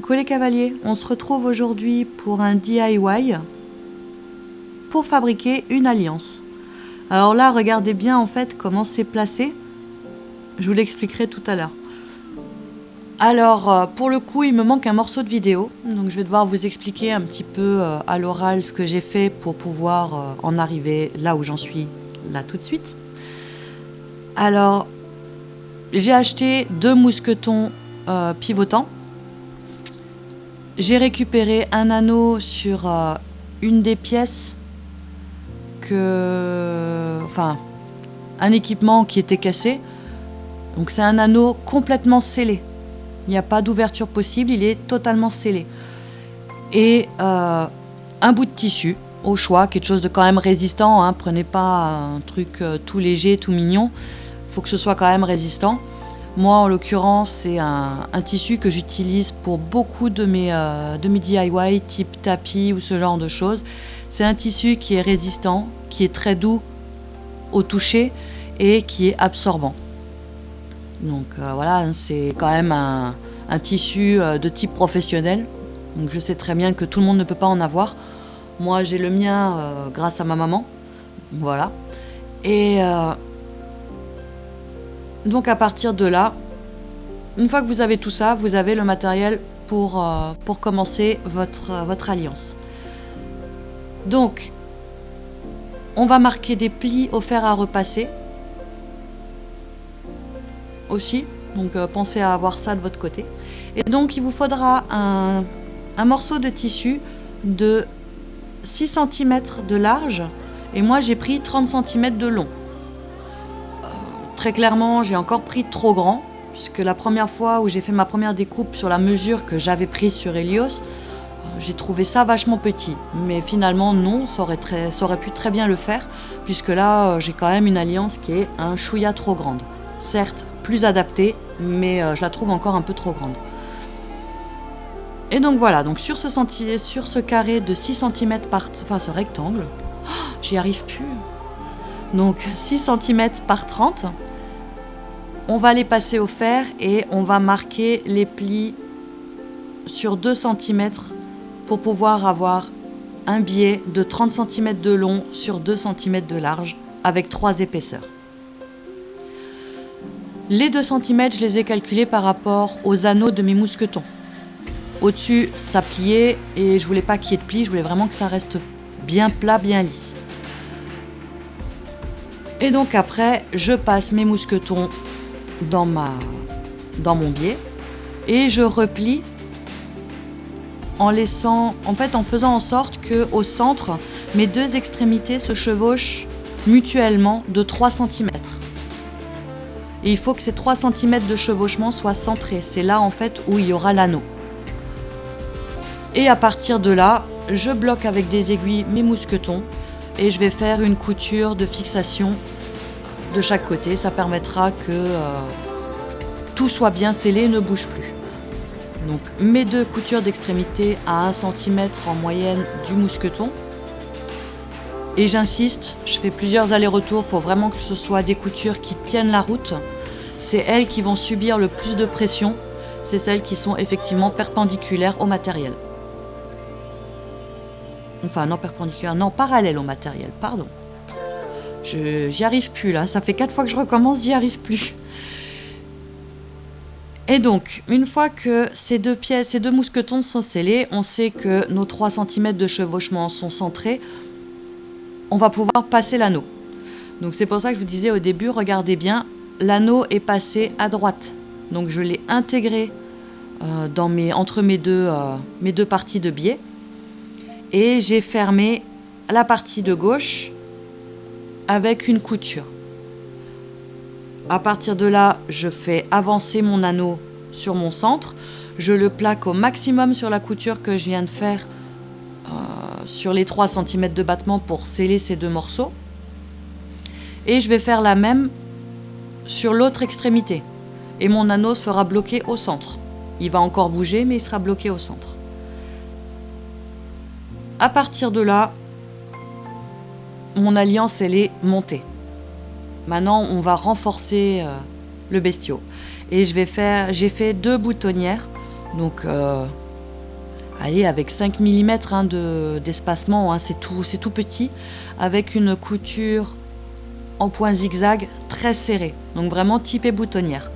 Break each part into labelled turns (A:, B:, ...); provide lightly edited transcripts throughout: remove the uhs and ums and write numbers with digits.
A: Coucou les cavaliers, on se retrouve aujourd'hui pour un DIY pour fabriquer une alliance. Alors là, regardez bien en fait comment c'est placé. Je vous l'expliquerai tout à l'heure. Alors, pour le coup, il me manque un morceau de vidéo. Donc je vais devoir vous expliquer un petit peu à l'oral ce que j'ai fait pour pouvoir en arriver là où j'en suis, là tout de suite. Alors, j'ai acheté 2 mousquetons pivotants. J'ai récupéré un anneau sur une des pièces enfin, un équipement qui était cassé. Donc c'est un anneau complètement scellé. Il n'y a pas d'ouverture possible, il est totalement scellé. Et un bout de tissu, au choix, quelque chose de quand même résistant. Hein. Prenez pas un truc tout léger, tout mignon. Il faut que ce soit quand même résistant. Moi, en l'occurrence, c'est un tissu que j'utilise pour beaucoup de mes DIY, type tapis ou ce genre de choses. C'est un tissu qui est résistant, qui est très doux au toucher et qui est absorbant. Donc voilà, c'est quand même un tissu de type professionnel. Donc je sais très bien que tout le monde ne peut pas en avoir. Moi, j'ai le mien grâce à ma maman. Voilà. Et donc à partir de là, une fois que vous avez tout ça, vous avez le matériel pour commencer votre alliance. Donc, on va marquer des plis au fer à repasser aussi. Donc pensez à avoir ça de votre côté. Et donc il vous faudra un morceau de tissu de 6 cm de large. Et moi j'ai pris 30 cm de long. Très clairement, j'ai encore pris trop grand, puisque la première fois où j'ai fait ma première découpe sur la mesure que j'avais prise sur Helios, j'ai trouvé ça vachement petit. Mais finalement, non, ça aurait pu très bien le faire, puisque là, j'ai quand même une alliance qui est un chouïa trop grande. Certes, plus adaptée, mais je la trouve encore un peu trop grande. Et donc voilà, donc sur ce carré de 6 cm enfin ce rectangle, j'y arrive plus. Donc 6 cm par 30, on va les passer au fer et on va marquer les plis sur 2 cm pour pouvoir avoir un biais de 30 cm de long sur 2 cm de large avec 3 épaisseurs. Les 2 cm, je les ai calculés par rapport aux anneaux de mes mousquetons. Au-dessus, ça pliait et je voulais pas qu'il y ait de plis, je voulais vraiment que ça reste bien plat, bien lisse. Et donc après, je passe mes mousquetons dans mon biais et je replie en faisant en sorte que au centre, mes 2 extrémités se chevauchent mutuellement de 3 cm. Et il faut que ces 3 cm de chevauchement soient centrés. C'est là en fait où il y aura l'anneau. Et à partir de là, je bloque avec des aiguilles mes mousquetons et je vais faire une couture de fixation de chaque côté. Ça permettra que tout soit bien scellé et ne bouge plus. Donc mes 2 coutures d'extrémité à 1 cm en moyenne du mousqueton. Et j'insiste, je fais plusieurs allers-retours, il faut vraiment que ce soit des coutures qui tiennent la route. C'est elles qui vont subir le plus de pression, c'est celles qui sont effectivement perpendiculaires au matériel. Enfin non perpendiculaires, non parallèles au matériel, pardon. J'y arrive plus là, ça fait 4 fois que je recommence, j'y arrive plus. Et donc, une fois que ces 2 mousquetons sont scellés, on sait que nos 3 cm de chevauchement sont centrés, on va pouvoir passer l'anneau. Donc c'est pour ça que je vous disais au début, regardez bien, l'anneau est passé à droite. Donc je l'ai intégré entre mes deux parties de biais. Et j'ai fermé la partie de gauche avec une couture. À partir de là, je fais avancer mon anneau sur mon centre. Je le plaque au maximum sur la couture que je viens de faire sur les 3 cm de battement pour sceller ces 2 morceaux. Et je vais faire la même sur l'autre extrémité. Et mon anneau sera bloqué au centre. Il va encore bouger, mais il sera bloqué au centre. À partir de là, mon alliance, elle est montée. Maintenant, on va renforcer le bestiau. Et j'ai fait 2 boutonnières. Donc allez, avec 5 mm d'espacement, hein, c'est tout petit, avec une couture en point zigzag très serrée, donc vraiment typée boutonnière.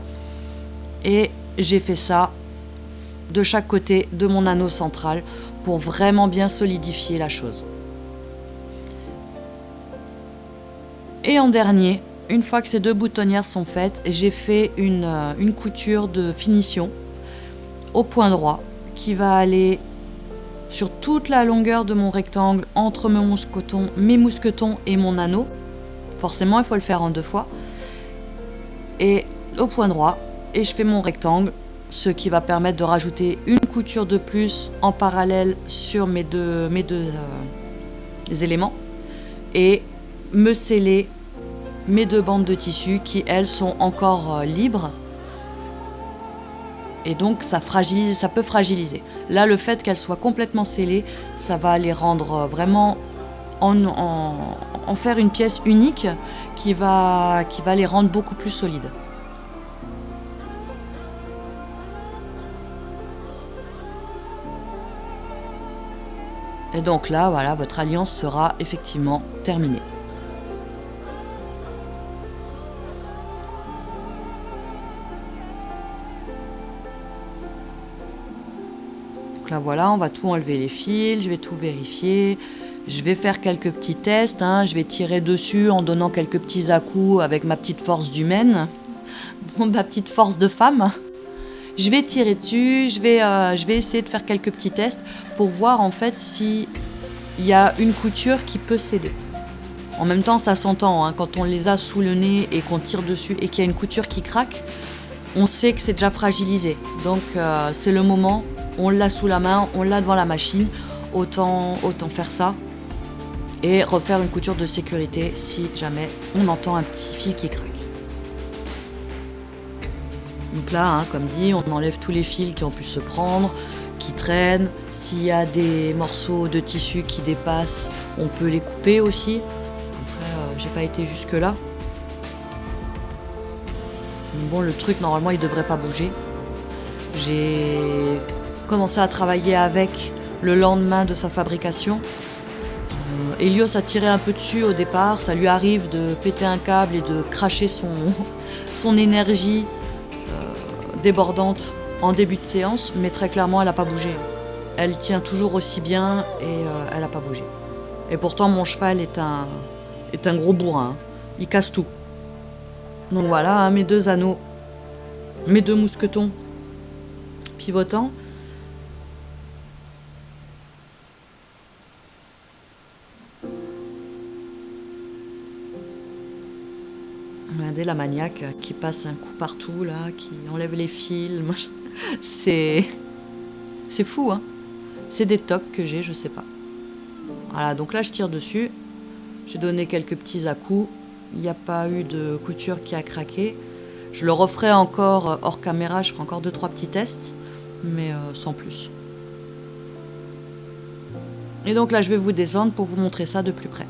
A: Et j'ai fait ça de chaque côté de mon anneau central pour vraiment bien solidifier la chose. Et en dernier, une fois que ces 2 boutonnières sont faites, j'ai fait une couture de finition au point droit qui va aller sur toute la longueur de mon rectangle entre mes mousquetons et mon anneau. Forcément, il faut le faire en 2 fois. Et au point droit, et je fais mon rectangle, ce qui va permettre de rajouter une couture de plus en parallèle sur mes deux éléments et me sceller mes 2 bandes de tissu qui, elles, sont encore libres. Et donc, ça peut fragiliser. Là, le fait qu'elles soient complètement scellées, ça va les rendre vraiment en faire une pièce unique qui va les rendre beaucoup plus solides. Et donc là, voilà, votre alliance sera effectivement terminée. Donc là, voilà, on va tout enlever les fils, je vais tout vérifier. Je vais faire quelques petits tests, hein. Je vais tirer dessus en donnant quelques petits à-coups avec ma petite force d'humaine, ma petite force de femme. Je vais tirer dessus, je vais essayer de faire quelques petits tests pour voir en fait s'il y a une couture qui peut céder. En même temps, ça s'entend, hein, quand on les a sous le nez et qu'on tire dessus et qu'il y a une couture qui craque, on sait que c'est déjà fragilisé. Donc c'est le moment, on l'a sous la main, on l'a devant la machine, autant faire ça. Et refaire une couture de sécurité si jamais on entend un petit fil qui craque. Donc là, hein, comme dit, on enlève tous les fils qui ont pu se prendre, qui traînent. S'il y a des morceaux de tissu qui dépassent, on peut les couper aussi. Après, j'ai pas été jusque là. Bon, le truc, normalement, il devrait pas bouger. J'ai commencé à travailler avec le lendemain de sa fabrication. Helios a tiré un peu dessus au départ, ça lui arrive de péter un câble et de cracher son énergie débordante en début de séance, mais très clairement elle n'a pas bougé. Elle tient toujours aussi bien et elle n'a pas bougé. Et pourtant mon cheval est un gros bourrin, hein. Il casse tout. Donc voilà, hein, mes 2 anneaux, mes 2 mousquetons pivotants. Regardez la maniaque qui passe un coup partout, là, qui enlève les fils. C'est fou, hein. C'est des tocs que j'ai, je sais pas. Voilà, donc là, je tire dessus. J'ai donné quelques petits à-coups. Il n'y a pas eu de couture qui a craqué. Je le referai encore hors caméra, je ferai encore 2-3 petits tests, mais sans plus. Et donc là, je vais vous descendre pour vous montrer ça de plus près.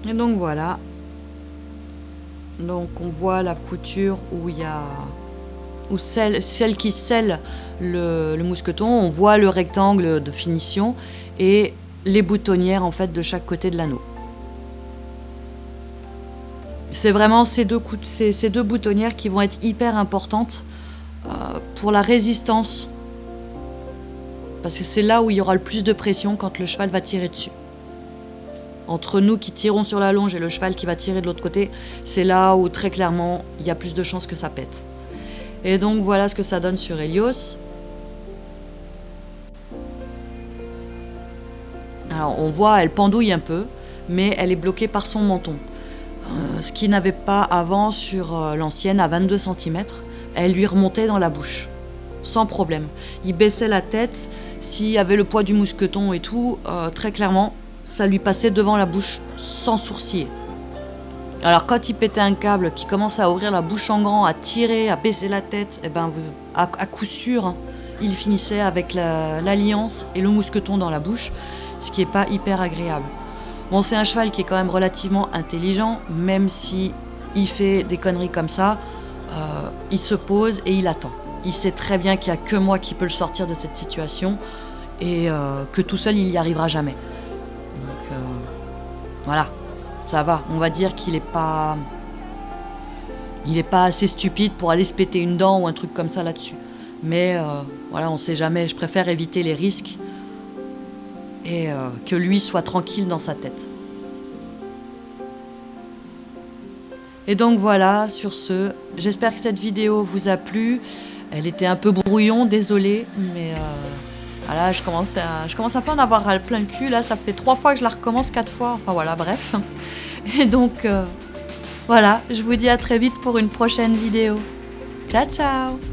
A: Et donc voilà. Donc on voit la couture où il y a celle qui scelle le mousqueton, on voit le rectangle de finition et les boutonnières en fait de chaque côté de l'anneau. C'est vraiment ces deux boutonnières qui vont être hyper importantes pour la résistance, parce que c'est là où il y aura le plus de pression quand le cheval va tirer dessus. Entre nous qui tirons sur la longe et le cheval qui va tirer de l'autre côté, c'est là où très clairement il y a plus de chances que ça pète. Et donc voilà ce que ça donne sur Helios. Alors on voit, elle pendouille un peu, mais elle est bloquée par son menton. Ce qui n'avait pas avant sur l'ancienne à 22 cm, elle lui remontait dans la bouche, sans problème. Il baissait la tête, s'il y avait le poids du mousqueton et tout, très clairement, ça lui passait devant la bouche sans sourciller. Alors quand il pétait un câble, qui commence à ouvrir la bouche en grand, à tirer, à baisser la tête, et ben à coup sûr, hein, il finissait avec l'alliance et le mousqueton dans la bouche, ce qui n'est pas hyper agréable. Bon, c'est un cheval qui est quand même relativement intelligent, même si il fait des conneries comme ça, il se pose et il attend. Il sait très bien qu'il n'y a que moi qui peux le sortir de cette situation et que tout seul, il n'y arrivera jamais. Donc voilà, ça va. On va dire qu'il n'est pas assez stupide pour aller se péter une dent ou un truc comme ça là-dessus. Mais voilà, on ne sait jamais. Je préfère éviter les risques et que lui soit tranquille dans sa tête. Et donc voilà, sur ce, j'espère que cette vidéo vous a plu. Elle était un peu brouillon, désolée, mais voilà, je commence un peu à en avoir plein le cul. Là, ça fait 3 fois que je la recommence, 4 fois, enfin voilà, bref. Et donc, voilà, je vous dis à très vite pour une prochaine vidéo. Ciao, ciao!